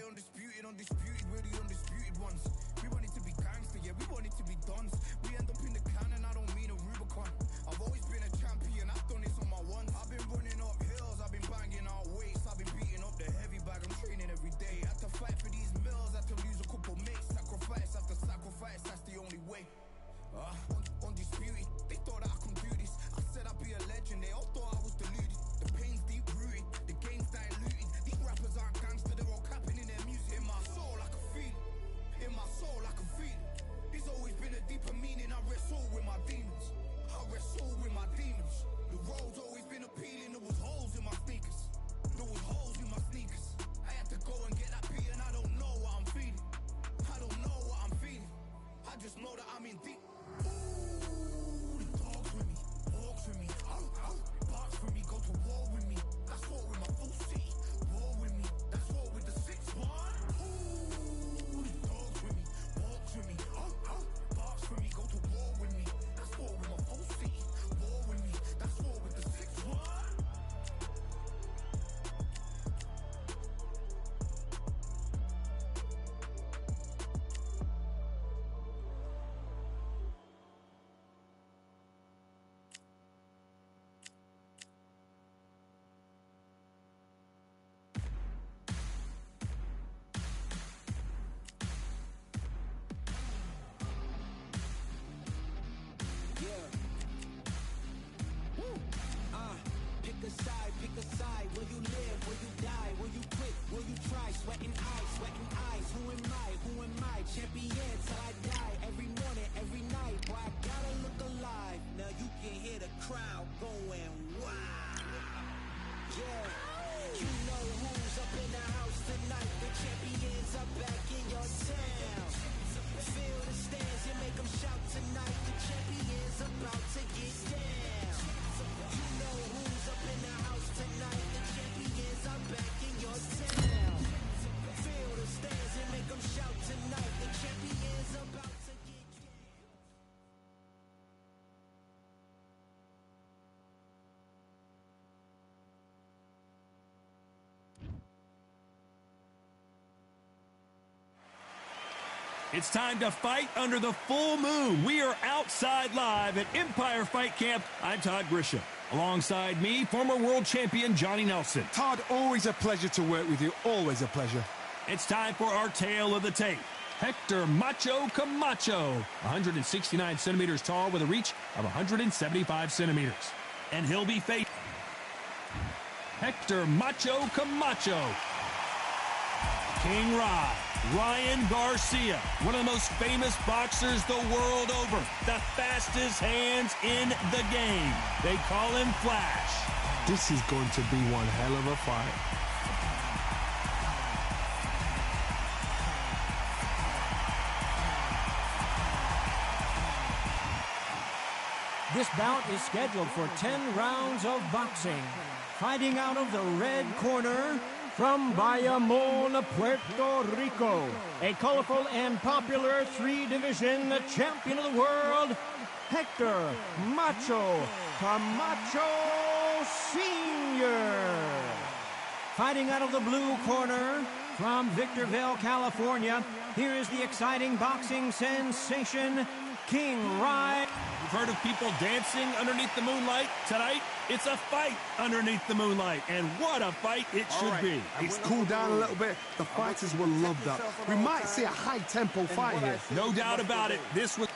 undisputed, we're the undisputed ones. We want it to be gangster, yeah, we want it to be dons. We end up in the can and I don't mean a Rubicon. I've always been a champion, I've done this on my ones. I've been running up hills, I've been banging out weights. I've been beating up the heavy bag, I'm training every day. Had to fight for these mills, had to lose a couple mates. Sacrifice after sacrifice, that's the only way. Undisputed, they thought that I could do this. I said I'd be a legend, they all thought I was deluded. The pain's deep rooted, the game's diluted. These rappers aren't gangster, they're all capping in their music. In my soul I can feel it, in my soul I can feel it. There's always been a deeper meaning, I wrestle with my demons. I wrestle with my demons. The road's always been appealing, there was holes in my sneakers. There was holes in my sneakers. I had to go and get that beat and I don't know what I'm feeling. I don't know what I'm feeling. I just know that I'm in deep. Ooh, the dogs with me, walks with me, barks with me, go to war with me. That's war with my full city, war with me. That's war with the 6-1. Ooh, the dogs with me, walks with me, barks with me, go to war with me. That's war with my full city, war with me. That's war with the 6-1. Pick a side, will you live, will you die, will you quit, will you try, sweating eyes, who am I, champion till I die, every morning, every night, boy, I gotta look alive, now you can hear the crowd going, wow, yeah, you know who's up in the house tonight, the champions are back in your town, feel the stands and make them shout tonight, the champions about to get down, you know who's up in the house tonight, the champions are back in your town. Feel the stands and make them shout tonight, the champions about to get down. It's time to fight under the full moon. We are outside live at Empire Fight Camp. I'm Todd Grisham. Alongside me, former world champion Johnny Nelson. Todd, always a pleasure to work with you. Always a pleasure. It's time for our tale of the tape. Hector Macho Camacho, 169 centimeters tall with a reach of 175 centimeters. And he'll be facing Hector Macho Camacho. King Ryan Garcia, one of the most famous boxers the world over. The fastest hands in the game. They call him Flash. This is going to be one hell of a fight. This bout is scheduled for 10 rounds of boxing. Fighting out of the red corner, from Bayamon, Puerto Rico, a colorful and popular three-division champion of the world, Hector Macho Camacho Sr. Fighting out of the blue corner, from Victorville, California, here is the exciting boxing sensation, King Ryan. You've heard of people dancing underneath the moonlight? Tonight, it's a fight underneath the moonlight, and what a fight it should be. It's cooled down a little bit. The fighters will love that. We might see a high-tempo fight here. No doubt about it. This was...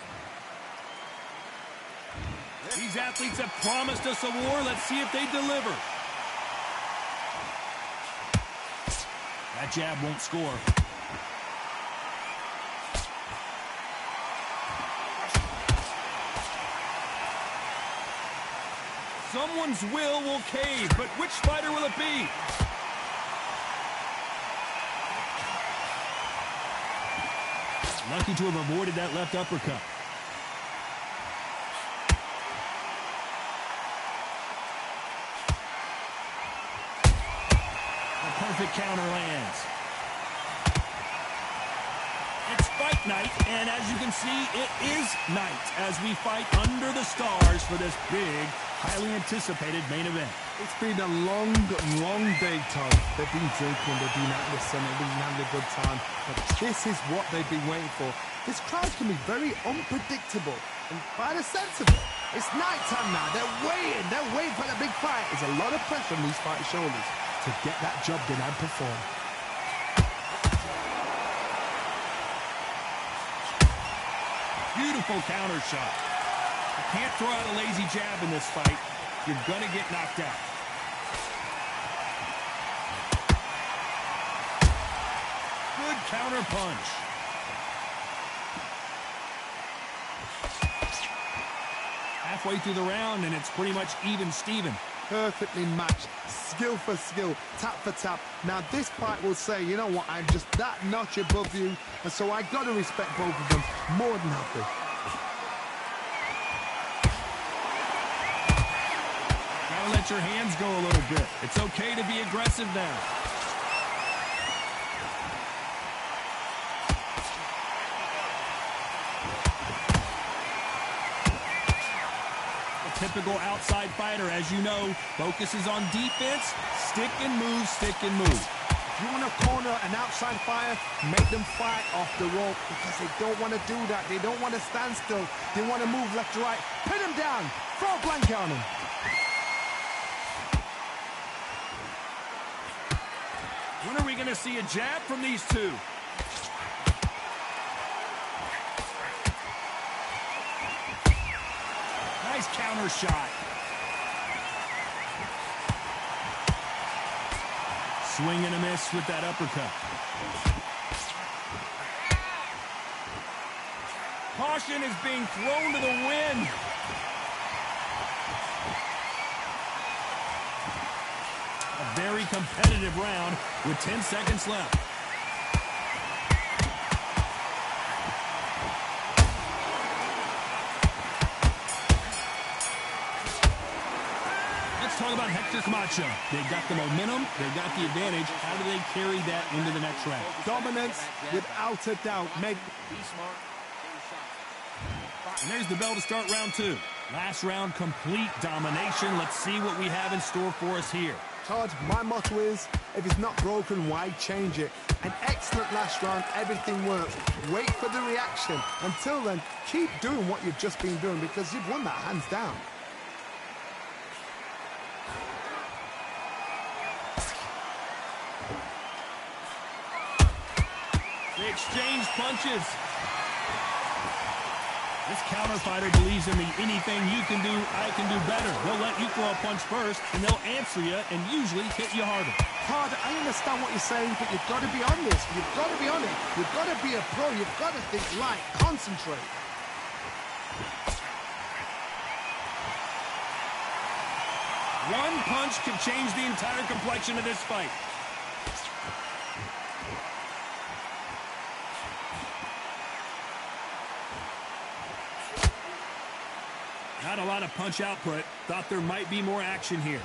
These athletes have promised us a war. Let's see if they deliver. That jab won't score. Someone's will cave, but which fighter will it be? Lucky to have avoided that left uppercut. The perfect counter lands. It's fight night, and as you can see, it is night as we fight under the stars for this big highly anticipated main event. It's been a long, long day, Todd. They've been drinking, they've been out in the sun, they've been having a good time. But this is what they've been waiting for. This crowd can be very unpredictable. And by the sense of it, it's night time now. They're waiting for the big fight. There's a lot of pressure on these fighters' shoulders to get that job done and perform. Beautiful counter shot. You can't throw out a lazy jab in this fight. You're going to get knocked out. Good counter punch. Halfway through the round, and it's pretty much even Steven. Perfectly matched, skill for skill, tap for tap. Now this fight will say, you know what, I'm just that notch above you, and so I got to respect both of them more than happy. Gotta let your hands go a little bit. It's okay to be aggressive now. Typical outside fighter, as you know, focuses on defense, stick and move, stick and move. If you want to corner an outside fighter, make them fight off the rope because they don't want to do that. They don't want to stand still. They want to move left to right. Pin them down. Throw a blanket on them. When are we going to see a jab from these two? Nice counter shot. Swing and a miss with that uppercut. Caution is being thrown to the wind. A very competitive round with 10 seconds left. Talk about Hector Camacho. They got the momentum, they got the advantage. How do they carry that into the next round? Dominance, without a doubt. And there's the bell to start round two. Last round, complete domination. Let's see what we have in store for us here. Todd, my motto is, if it's not broken, why change it? An excellent last round, everything works. Wait for the reaction. Until then, keep doing what you've just been doing because you've won that hands down. They exchange punches. This counter fighter believes in the anything you can do, I can do better. They'll let you throw a punch first, and they'll answer you and usually hit you harder. Todd, I understand what you're saying, but you've got to be on this. You've got to be on it. You've got to be a pro. You've got to think right. Concentrate. One punch could change the entire complexion of this fight. Not a lot of punch output. Thought there might be more action here.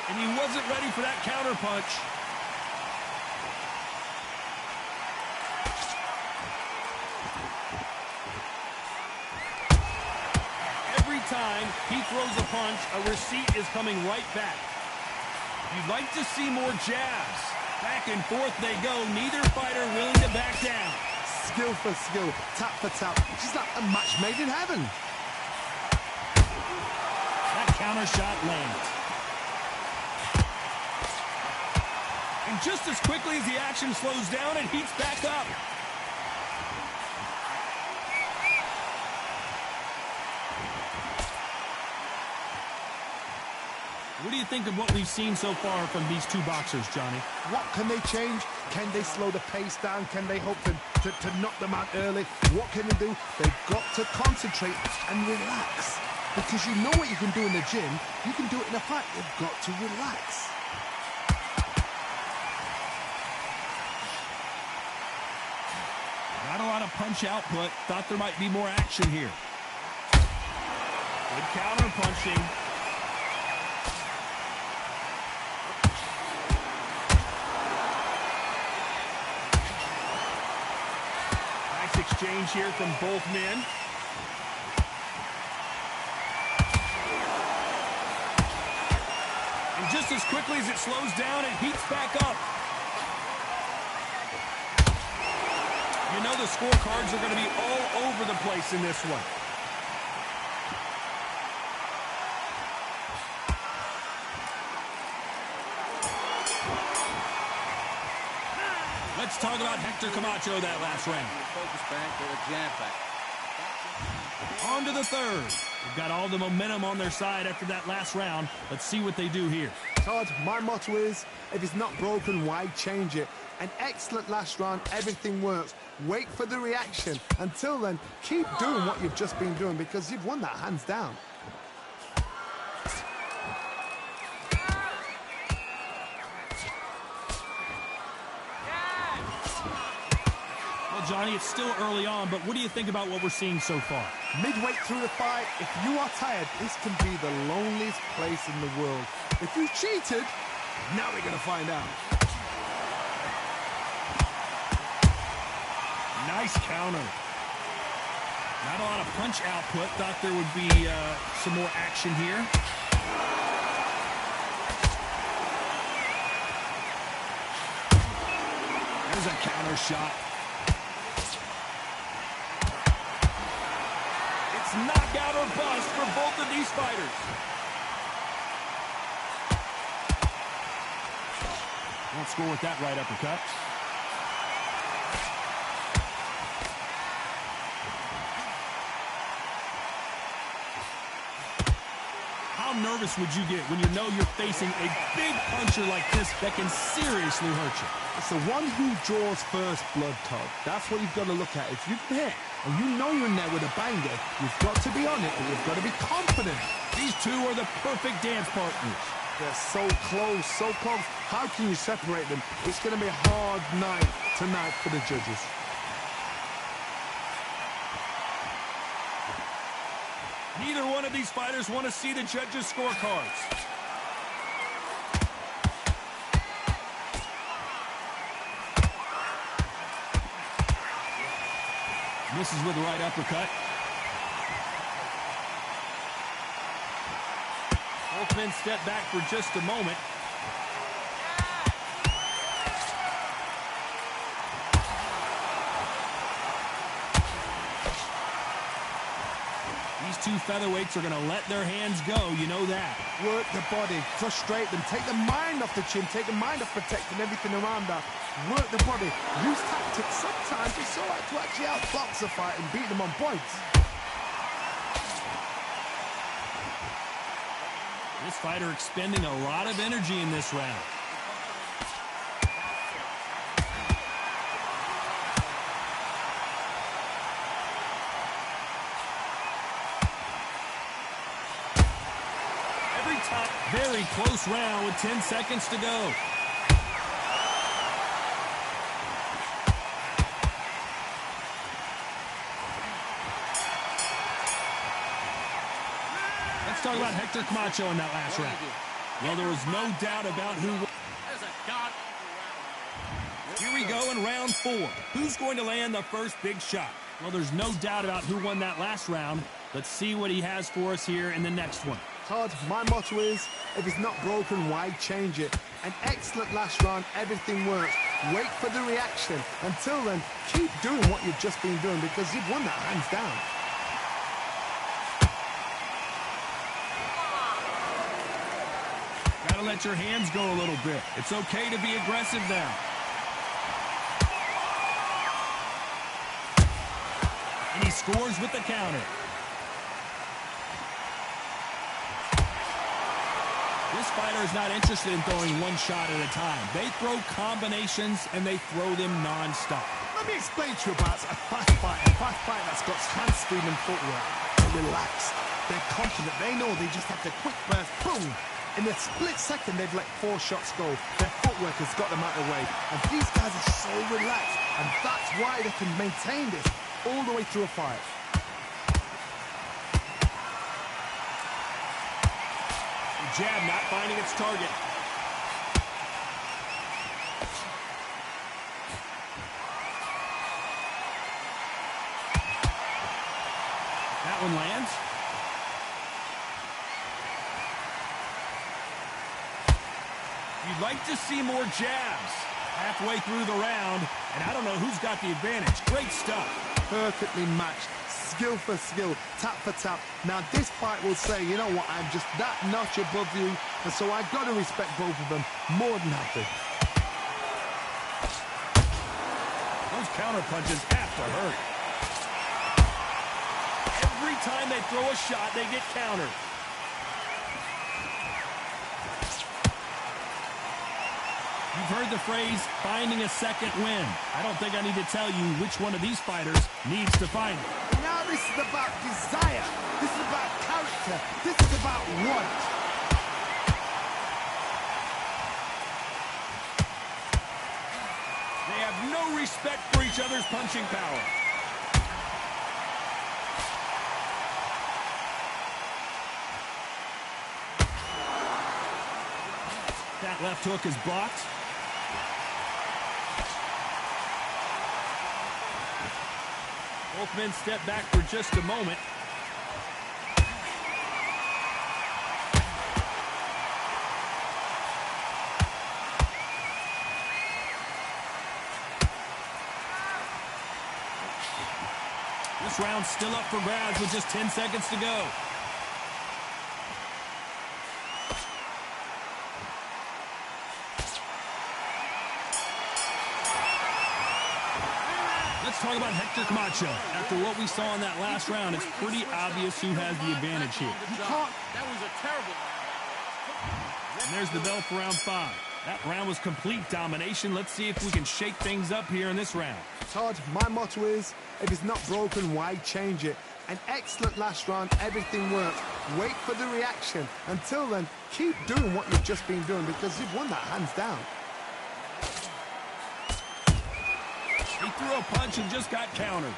And he wasn't ready for that counter punch. Every time he throws a punch, a receipt is coming right back. You'd like to see more jabs. Back and forth they go. Neither fighter willing to back down. Skill for skill, tap for tap. She's like a match made in heaven. That counter shot lands. And just as quickly as the action slows down, it heats back up. What do you think of what we've seen so far from these two boxers, Johnny? What can they change? Can they slow the pace down? Can they hope to knock them out early? What can they do? They've got to concentrate and relax. Because you know what you can do in the gym. You can do it in a fight. You've got to relax. Not a lot of punch output. Thought there might be more action here. Good counter punching. exchange here from both men. And just as quickly as it slows down, it heats back up. You know the scorecards are going to be all over the place in this one. Let's talk about Hector Camacho that last round. On to the third. They've got all the momentum on their side after that last round. Let's see what they do here. Todd, my motto is, if it's not broken, why change it? An excellent last round, everything works. Wait for the reaction. Until then, keep doing what you've just been doing because you've won that hands down. Well, Johnny, it's still early on, but what do you think about what we're seeing so far? Midway through the fight, if you are tired, this can be the loneliest place in the world. If you cheated, now we're going to find out. Nice counter. Not a lot of punch output. Thought there would be some more action here. There's a counter shot. It's knockout or bust for both of these fighters. Won't score with that right uppercut. How nervous would you get when you know you're facing a big puncher like this that can seriously hurt you? It's the one who draws first blood, Todd. That's what you've got to look at. If you've hit and you know you're in there with a banger, you've got to be on it and you've got to be confident. These two are the perfect dance partners. They're so close, so close. How can you separate them? It's going to be a hard night tonight for the judges. Neither one of these fighters want to see the judges' scorecards. Misses with the right uppercut. Both men step back for just a moment. These two featherweights are going to let their hands go, you know that. Work the body, frustrate them, take the mind off the chin, take the mind off protecting everything around that. Work the body, use tactics. Sometimes it's all right to actually outbox a fight and beat them on points. This fighter expending a lot of energy in this round. Every time, very close round with 10 seconds to go. Talk about Hector Camacho in that last round. Well, there was no doubt about who. Here we go in round 4. Who's going to land the first big shot? Well, there's no doubt about who won that last round. Let's see what he has for us here in the next one. Todd, my motto is, if it's not broken, why change it? An excellent last round, everything works. Wait for the reaction. Until then, keep doing what you've just been doing because you've won that hands down. Gotta let your hands go a little bit. It's okay to be aggressive now. And he scores with the counter. This fighter is not interested in throwing one shot at a time. They throw combinations and they throw them non-stop. Let me explain to you about a fast fight that's got hand speed and footwork. They're relaxed. They're confident. They know they just have the quick burst. Boom! In a split second, they've let 4 shots go. Their footwork has got them out of the way. And these guys are so relaxed. And that's why they can maintain this all the way through a fight. The jab not finding its target. You'd like to see more jabs halfway through the round, and I don't know who's got the advantage. Great stuff. Perfectly matched, skill for skill, tap for tap. Now this fight will say, you know what, I'm just that notch above you, and so I've got to respect both of them more than happy. Those counter punches have to hurt. Every time they throw a shot, they get countered. You've heard the phrase, finding a second win. I don't think I need to tell you which one of these fighters needs to find it. Now this is about desire. This is about character. This is about want. They have no respect for each other's punching power. That left hook is blocked. Both men step back for just a moment. This round's still up for grabs with just 10 seconds to go. Let's talk about Hector Camacho. After what we saw in that last round, it's pretty obvious who has the advantage here. That was a terrible. And there's the bell for round 5. That round was complete domination. Let's see if we can shake things up here in this round. Todd, my motto is, if it's not broken, why change it? An excellent last round, everything worked. Wait for the reaction. Until then, keep doing what you've just been doing because you've won that hands down. He threw a punch and just got countered.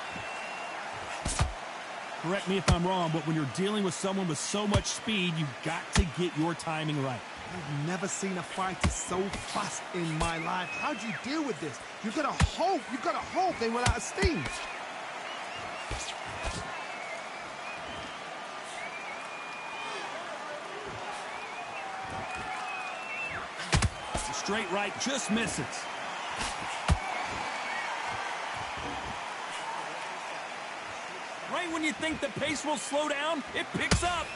Correct me if I'm wrong, but when you're dealing with someone with so much speed, you've got to get your timing right. I've never seen a fighter so fast in my life. How do you deal with this? You've got to hope they run out of steam. The straight right just misses. Right when you think the pace will slow down, it picks up.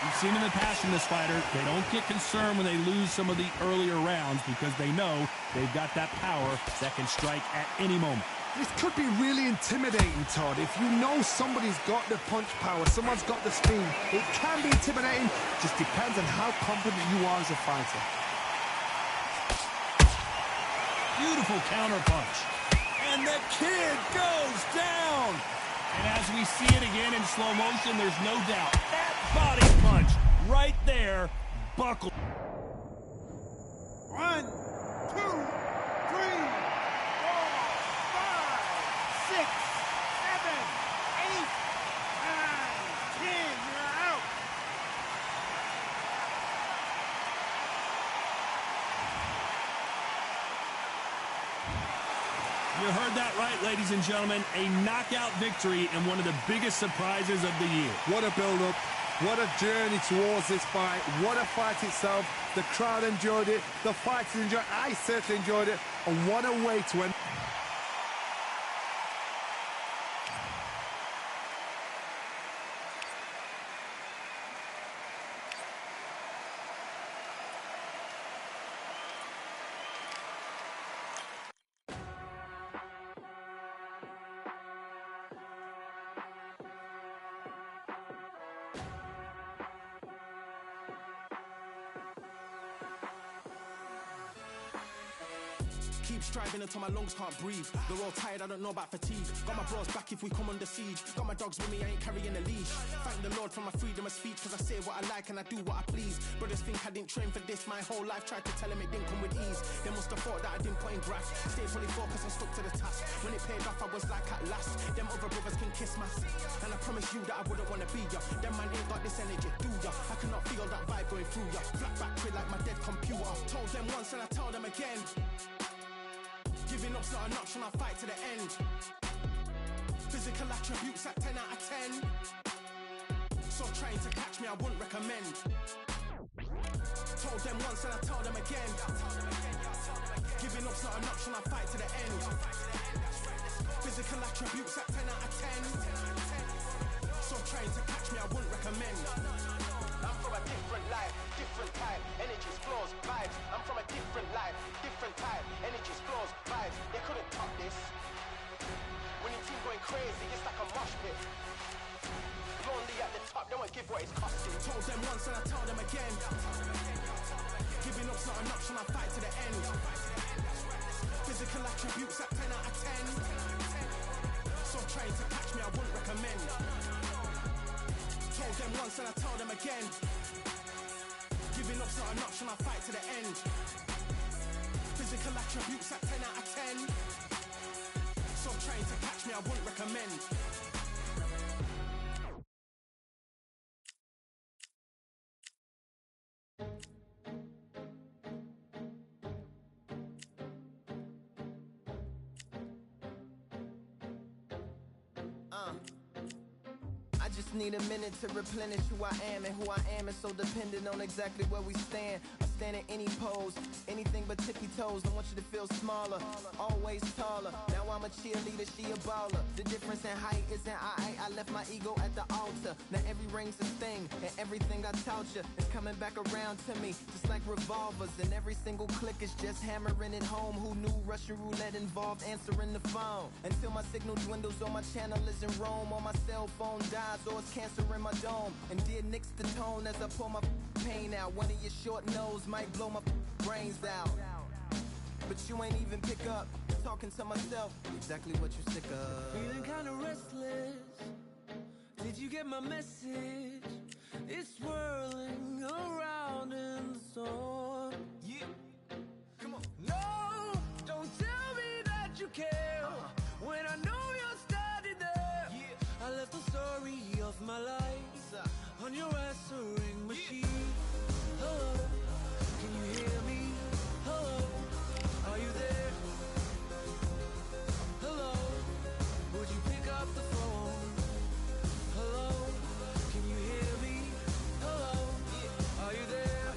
We've seen in the past from this fighter, they don't get concerned when they lose some of the earlier rounds because they know they've got that power that can strike at any moment. This could be really intimidating, Todd. If you know somebody's got the punch power, someone's got the speed, it can be intimidating. Just depends on how confident you are as a fighter. Beautiful counter punch. And the kid goes down. And as we see it again in slow motion, there's no doubt that body punch right there buckled. 1, 2, 3, 4, 5, 6, 7, 8, 9, 10. You're out. You heard that right, ladies and gentlemen. A knockout victory and one of the biggest surprises of the year. What a build-up. What a journey towards this fight. What a fight itself. The crowd enjoyed it. The fighters enjoyed it. I certainly enjoyed it. And what a way to end. Keep striving until my lungs can't breathe. They're all tired, I don't know about fatigue. Got my bros back if we come under siege. Got my dogs with me, I ain't carrying a leash. Thank the Lord for my freedom of speech, cause I say what I like and I do what I please. Brothers think I didn't train for this my whole life. Tried to tell them it didn't come with ease. They must have thought that I didn't put in graft. Stayed fully focused and stuck to the task. When it paid off, I was like at last. Them other brothers can kiss my ass. And I promise you that I wouldn't wanna be ya. Them man ain't got this energy, do ya? I cannot feel that vibe going through ya. Flat battery like my dead computer. Told them once and I tell them again. Giving up's not an option, I'll fight to the end. Physical attributes at 10 out of 10. So trying to catch me, I wouldn't recommend. Told them once and I told them again. Giving up's not an option, I fight to the end. Physical attributes at 10 out of 10. So trying to catch me, I wouldn't recommend. I'm from a different life, different type. Energies, flows, vibes. I'm from a different life, different type. Energies, flows, vibes. They couldn't top this. When your team going crazy, it's like a mosh pit. Lonely at the top, they won't give what it's costing. Told them once and I told them again. Giving up's not an option, I fight to the end. Physical attributes at 10 out of 10. So trying to catch me, I wouldn't recommend. Told them once and I told them again. Giving up's not an option, I fight to the end. Physical attributes at 10 out of 10. So trying to catch me, I wouldn't recommend. I just need a minute to replenish who I am, and who I am is so dependent on exactly where we stand. I stand in any pose, anything but tippy toes. Don't want you to feel smaller, always taller. Now I'm a cheerleader, she a baller. The difference in height isn't I left my ego at the altar. Now every ring's a thing, and everything I taught you is coming back around to me, just like revolvers. And every single click is just hammering it home. Who knew Russian roulette involved answering the phone? Until my signal dwindles or my channel is in Rome, or my cell phone dies, or it's cancer in my dome. And dear nicks the tone as I pour my pain out. One of your short nose might blow my brains out, but you ain't even pick up. Talking to myself, exactly what you sick of. Feeling kinda restless. Did you get my message? It's swirling around in the storm. Yeah, come on. No, don't tell me that you care when I know you're standing there. Yeah. I left the story of my life on your answering machine. Hello, can you hear me? Hello, are you there? Hello, would you pick up the phone? Hello, can you hear me? Hello, are you there?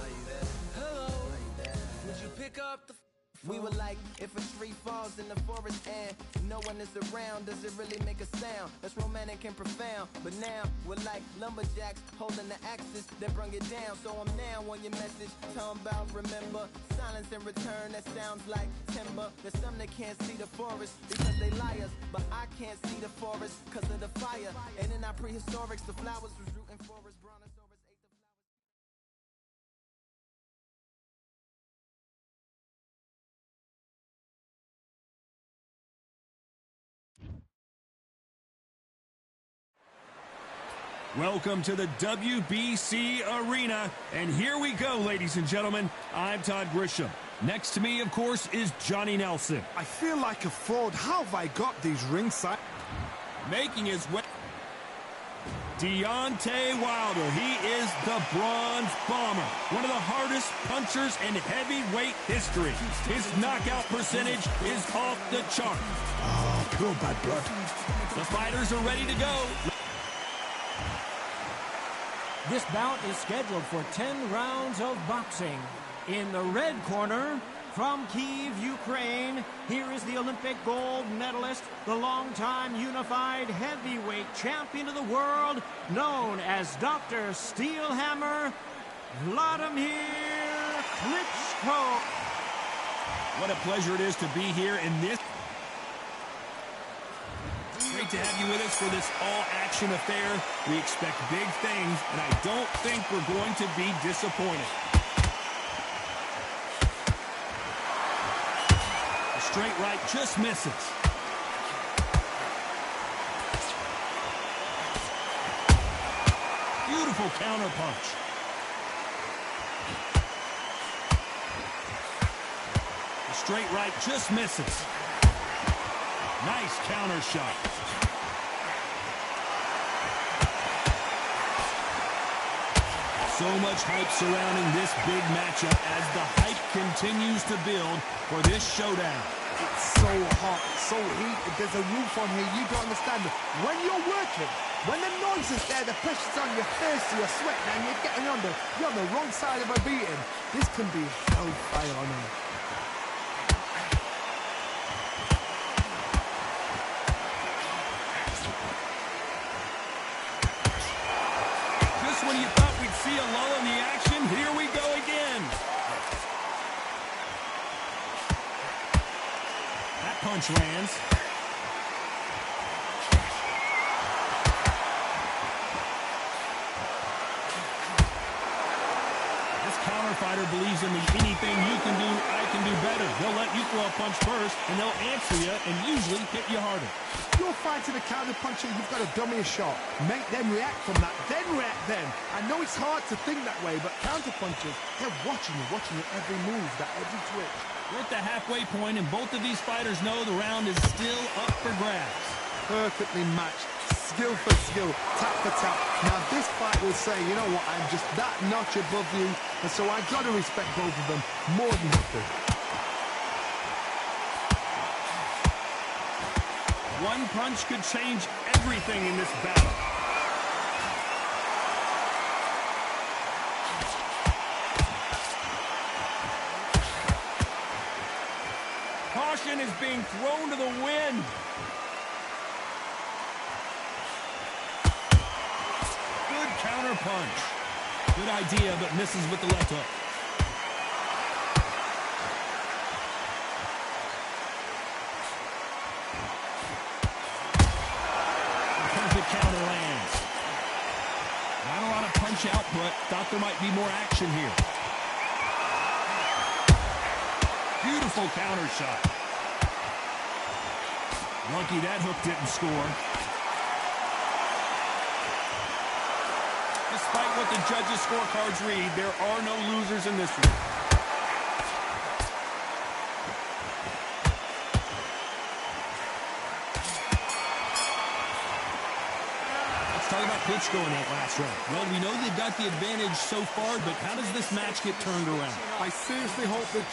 Are you there? Hello, would you pick up the phone? We were like, if a tree falls in the forest and no one is around, does it really make a sound? That's romantic and profound. But now we're like lumberjacks holding the axes that bring it down. So I'm now on your message, talking about remember. Silence in return, that sounds like timber. There's some that can't see the forest because they liars, but I can't see the forest because of the fire. And in our prehistorics, the flowers was rooting for us. Brontosaurus ate the flowers. Welcome to the WBC Arena, and here we go, ladies and gentlemen. I'm Todd Grisham. Next to me, of course, is Johnny Nelson. I feel like a fraud. How have I got these ringside? Making his way, Deontay Wilder. He is the Bronze Bomber, one of the hardest punchers in heavyweight history. His knockout percentage is off the chart. Oh, pure bad blood. The fighters are ready to go. This bout is scheduled for 10 rounds of boxing. In the red corner, from Kyiv, Ukraine, here is the Olympic gold medalist, the longtime unified heavyweight champion of the world, known as Dr. Steelhammer, Vladimir Klitschko. What a pleasure it is to be here in this. Great to have you with us for this all-action affair. We expect big things, and I don't think we're going to be disappointed. The straight right just misses. Beautiful counter punch. The straight right just misses. Nice counter shot. So much hype surrounding this big matchup as the hype continues to build for this showdown. It's so hot, so heated. There's a roof on here. You don't understand. When you're working, when the noise is there, the pressure's on, you're thirsty, you're sweating, and you're on the wrong side of a beating. This can be hellfire on him. Just when you thought we'd see a lull in the action, here we go again. That punch lands. Fighter believes in the anything you can do, I can do better. They'll let you throw a punch first, and they'll answer you and usually hit you harder. If you're fighting a counter puncher, you've got to dummy a shot. Make them react from that, then react then. I know it's hard to think that way, but counter punchers, they're watching you every move, every twitch. We're at the halfway point, and both of these fighters know the round is still up for grabs. Perfectly matched. Skill for skill, tap for tap. Now this fight will say, you know what, I'm just that notch above you, and so I've got to respect both of them more than happy. One punch could change everything in this battle. Caution is being thrown to the wind. Counter punch. Good idea, but misses with the left hook. Perfect counter lands. Not a lot of punch output. Thought there might be more action here. Beautiful counter shot. Lucky that hook didn't score. Despite what the judges' scorecards read, there are no losers in this one. Let's talk about Klitschko in that last round. Well, we know they've got the advantage so far, but how does this match get turned around? I seriously hope that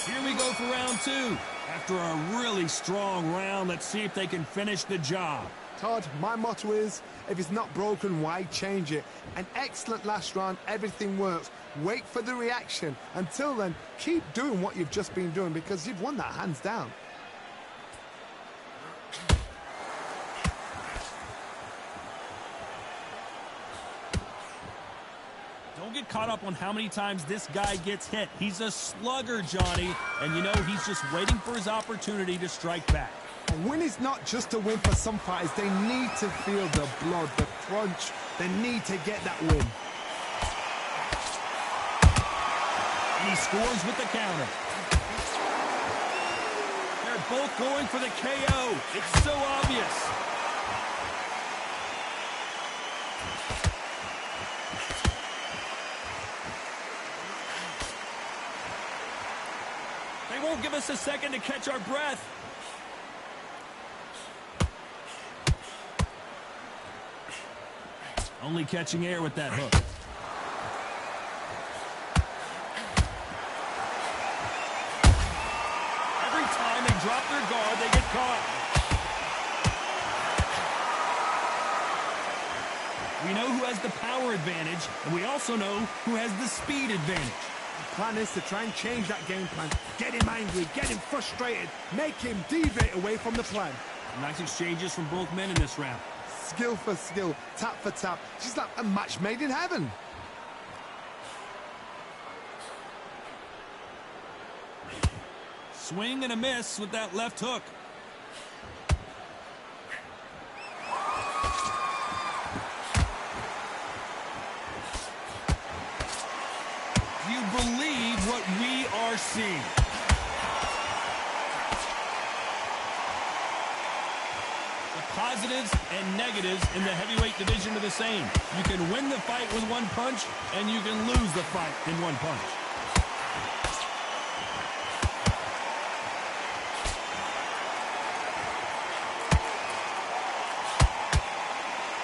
Here we go for round two. After a really strong round, let's see if they can finish the job. Todd, my motto is, if it's not broken, why change it? An excellent last round, everything works. Wait for the reaction. Until then, keep doing what you've just been doing because you've won that hands down. Don't get caught up on how many times this guy gets hit. He's a slugger, Johnny, and you know he's just waiting for his opportunity to strike back. A win is not just a win for some fighters. They need to feel the blood, the crunch. They need to get that win. And he scores with the counter. They're both going for the KO. It's so obvious. They won't give us a second to catch our breath. Only catching air with that hook. Every time they drop their guard, they get caught. We know who has the power advantage, and we also know who has the speed advantage. The plan is to try and change that game plan. Get him angry, get him frustrated, make him deviate away from the plan. Nice exchanges from both men in this round. Skill for skill, tap for tap. Just like a match made in heaven. Swing and a miss with that left hook. Do you believe what we are seeing? Positives and negatives in the heavyweight division are the same. You can win the fight with one punch, and you can lose the fight in one punch.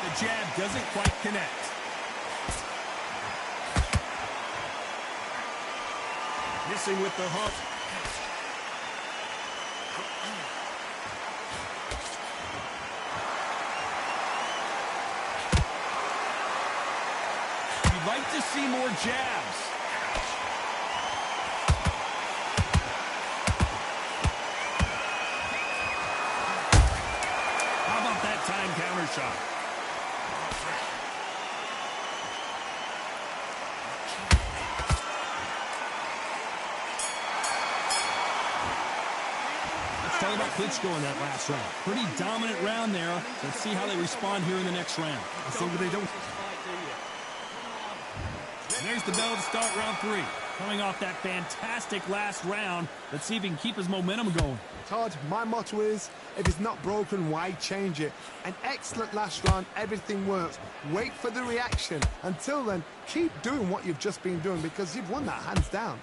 The jab doesn't quite connect. This messing with the hook. You'd like to see more jabs. How about that time counter shot? Talk about Klitschko in that last round. Pretty dominant round there. Let's see how they respond here in the next round. Let's see what they don't. And there's the bell to start round 3. Coming off that fantastic last round, let's see if he can keep his momentum going. Todd, my motto is, if it's not broken, why change it? An excellent last round, everything works. Wait for the reaction. Until then, keep doing what you've just been doing because you've won that hands down.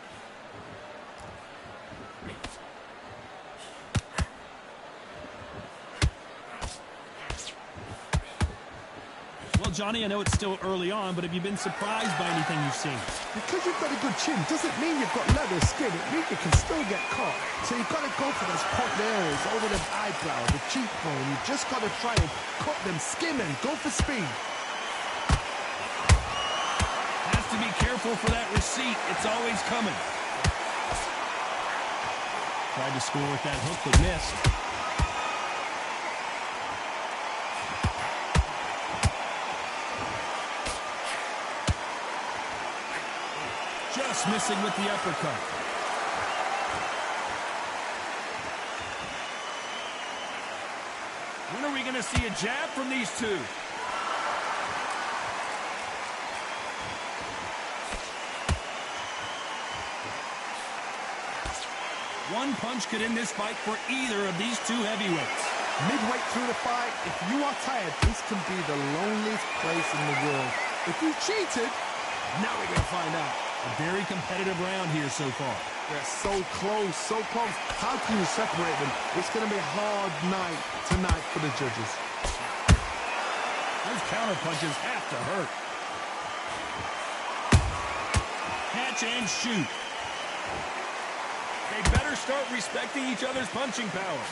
Johnny, I know it's still early on, but have you been surprised by anything you've seen? Because you've got a good chin doesn't mean you've got leather skin. It means you can still get caught. So you've got to go for those pointed areas over the eyebrow, the cheekbone. You've just got to try and cut them, skim and go for speed. Has to be careful for that receipt. It's always coming. Tried to score with that hook, but missed. Just missing with the uppercut. When are we going to see a jab from these two? One punch could end this fight for either of these two heavyweights. Midway through the fight, if you are tired, this can be the loneliest place in the world. If you cheated, now we're going to find out. A very competitive round here so far. They're so close, so close. How can you separate them? It's going to be a hard night tonight for the judges. Those counter punches have to hurt. Catch and shoot. They better start respecting each other's punching power.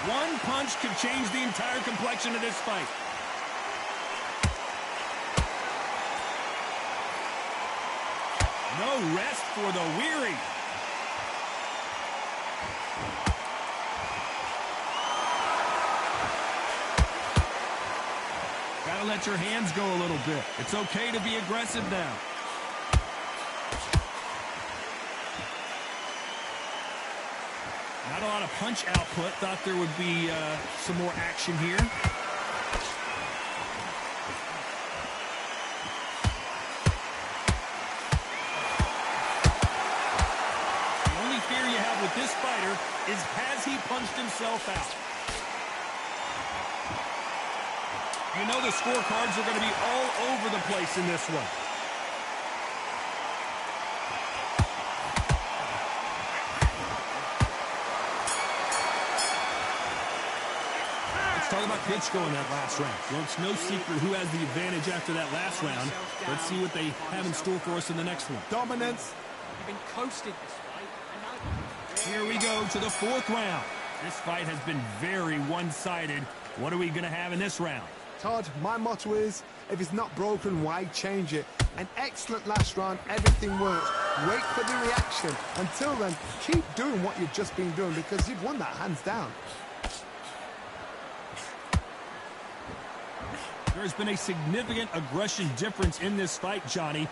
One punch could change the entire complexion of this fight. No rest for the weary. Gotta let your hands go a little bit. It's okay to be aggressive now. Not a lot of punch output. Thought there would be some more action here. The only fear you have with this fighter is, has he punched himself out? You know the scorecards are going to be all over the place in this one. Talk about Klitschko in that last round. Well, it's no secret who has the advantage after that last round. Let's see what they have in store for us in the next one. Dominance. You've been coasting this fight. Here we go to the 4th round. This fight has been very one-sided. What are we going to have in this round? Todd, my motto is, if it's not broken, why change it? An excellent last round, everything works. Wait for the reaction. Until then, keep doing what you've just been doing because you've won that hands down. There's been a significant aggression difference in this fight, Johnny.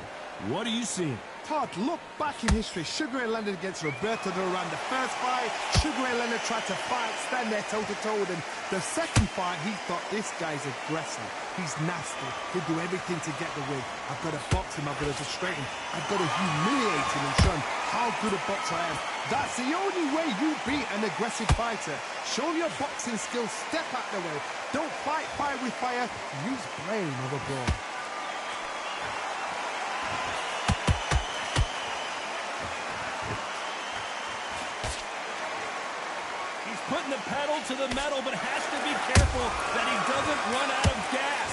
What are you seeing? Todd, look back in history. Sugar Ray Leonard against Roberto Duran. The first fight, Sugar Ray Leonard tried to fight, stand there toe-to-toe with him. The second fight, he thought, this guy's aggressive. He's nasty. He'll do everything to get the win. I've got to box him. I've got to frustrate him. I've got to humiliate him and show him how good a boxer I am. That's the only way you beat an aggressive fighter. Show him your boxing skills. Step out the way. Don't fight fire with fire. Use brain over brawn. putting the pedal to the metal, but has to be careful that he doesn't run out of gas.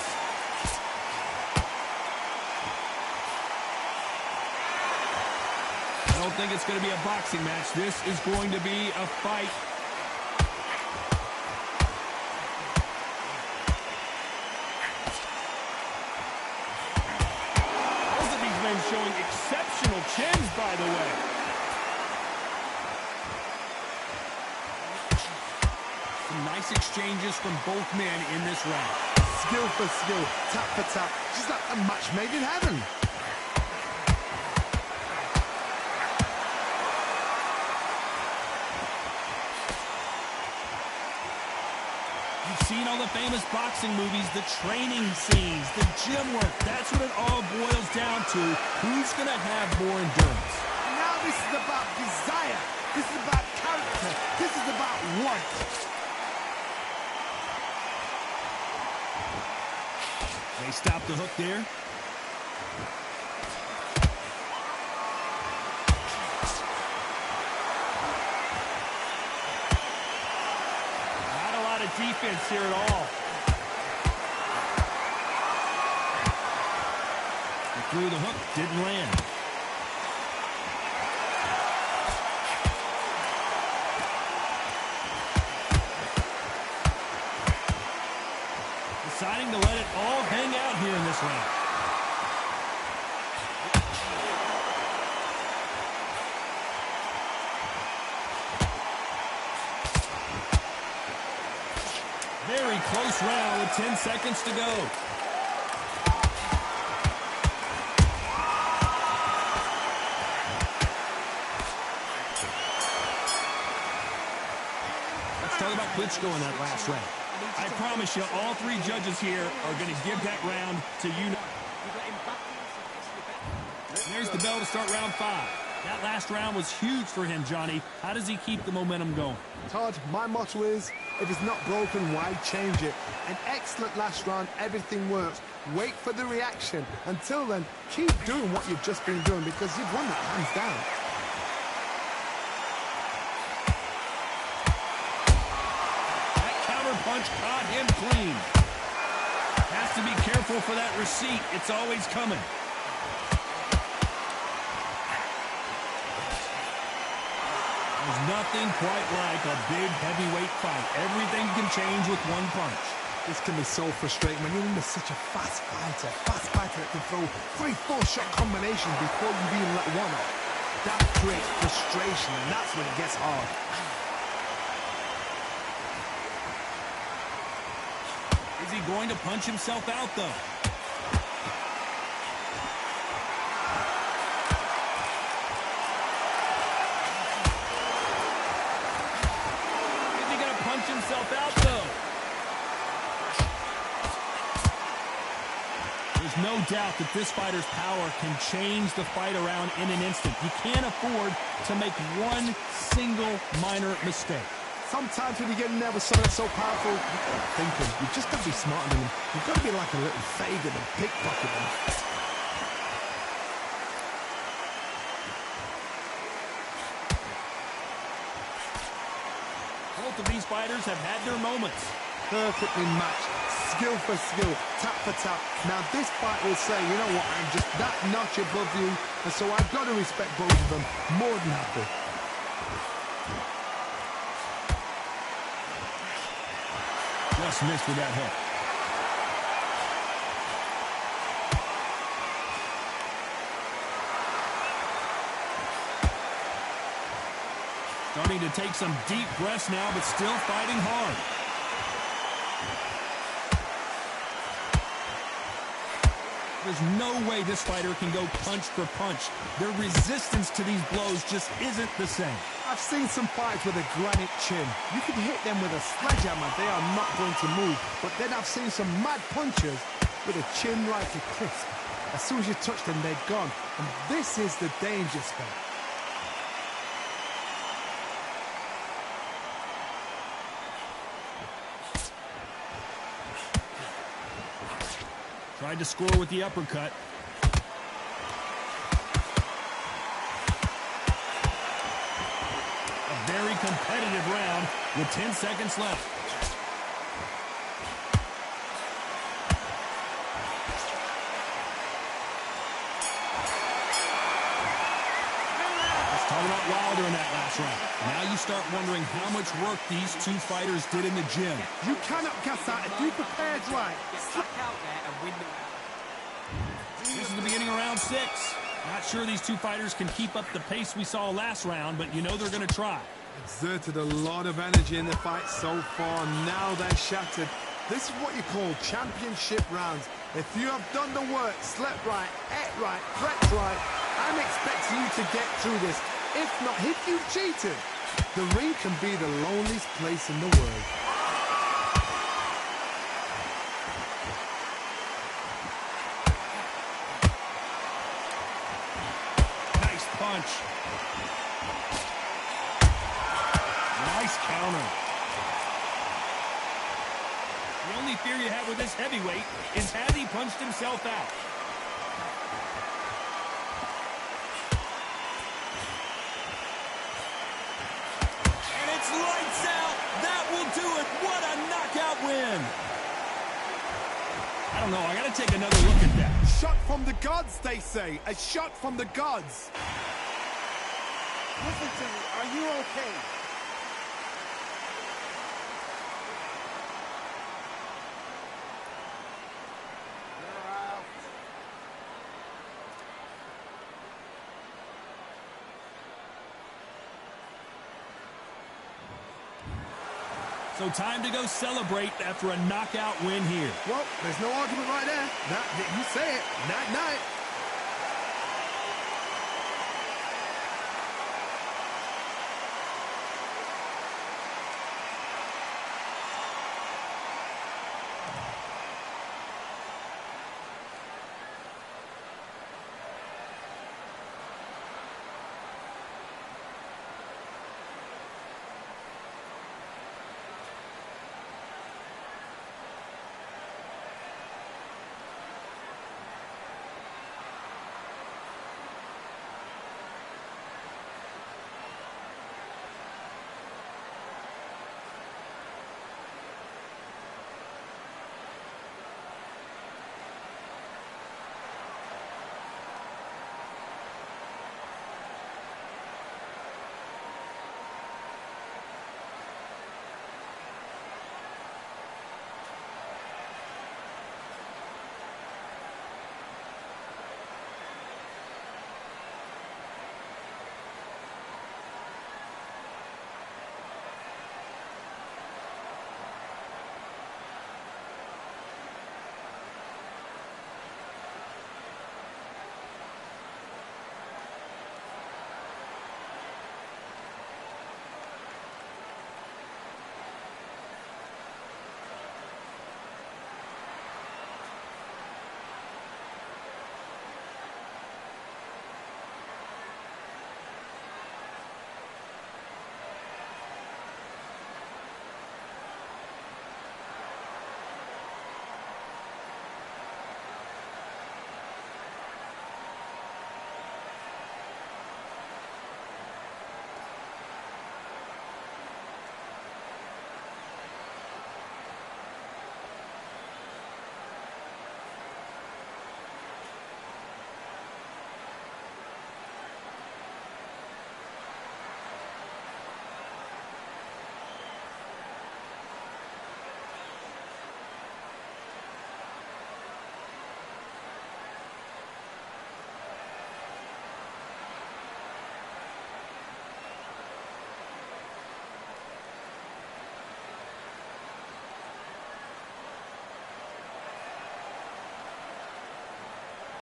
I don't think it's going to be a boxing match. This is going to be a fight. Both of these men showing exceptional chins, by the way. Some nice exchanges from both men in this round. Skill for skill, tap for tap, just like a match made in heaven. You've seen all the famous boxing movies, the training scenes, the gym work. That's what it all boils down to. Who's going to have more endurance? Now this is about desire. This is about character. This is about want. They stop the hook there. Defense here at all. He threw the hook, didn't land. Deciding to let it all hang out here in this round. Very close round with 10 seconds to go. Let's talk about Klitschko in that last round. I promise you, all three judges here are going to give that round to you. There's the bell to start round 5. That last round was huge for him, Johnny. How does he keep the momentum going? Todd, my motto is, if it's not broken, why change it? An excellent last round, everything works. Wait for the reaction. Until then, keep doing what you've just been doing because you've won that hands down. That counter punch caught him clean. Has to be careful for that receipt. It's always coming. There's nothing quite like a big heavyweight fight. Everything can change with one punch. This can be so frustrating when you're in such a fast fighter that can throw 3-4 shot combinations before you even let one off. That creates frustration, and that's when it gets hard. Is he going to punch himself out, though? Himself out, though. There's no doubt that this fighter's power can change the fight around in an instant. You can't afford to make one single minor mistake. Sometimes when you get in there with something that's so powerful, you've got to think him. You've just got to be smarter than him. You've got to be like a little Fagin and pickpocket him. Both of these fighters have had their moments. Perfectly matched, skill for skill, tap for tap. Now this fight will say, you know what, I'm just that notch above you, and so I've got to respect both of them more than happy. Just missed with that hook. Starting to take some deep breaths now, but still fighting hard. There's no way this fighter can go punch for punch. Their resistance to these blows just isn't the same. I've seen some fights with a granite chin. You can hit them with a sledgehammer, they are not going to move. But then I've seen some mad punchers with a chin like a crisp. As soon as you touch them, they're gone. And this is the danger spot. Tried to score with the uppercut. A very competitive round with 10 seconds left. Let's talk about Wilder in that last round. Now you start wondering how much work these two fighters did in the gym. You cannot gas out if you prepared right. Get back out there and win the round. This is the beginning of round 6. Not sure these two fighters can keep up the pace we saw last round, but you know they're going to try. Exerted a lot of energy in the fight so far. Now they're shattered. This is what you call championship rounds. If you have done the work, slept right, ate right, prepped right, I'm expecting you to get through this. If not, if you've cheated, the ring can be the loneliest place in the world. Nice punch. Nice counter. The only fear you have with this heavyweight is has he punched himself out? And it's lights out. That will do it. What a knockout win. I don't know. I got to take another look at that. Shot from the gods, they say. A shot from the gods. Listen to me. Are you okay? You're out. So time to go celebrate after a knockout win here. Well, there's no argument right there. You say it. Night-night.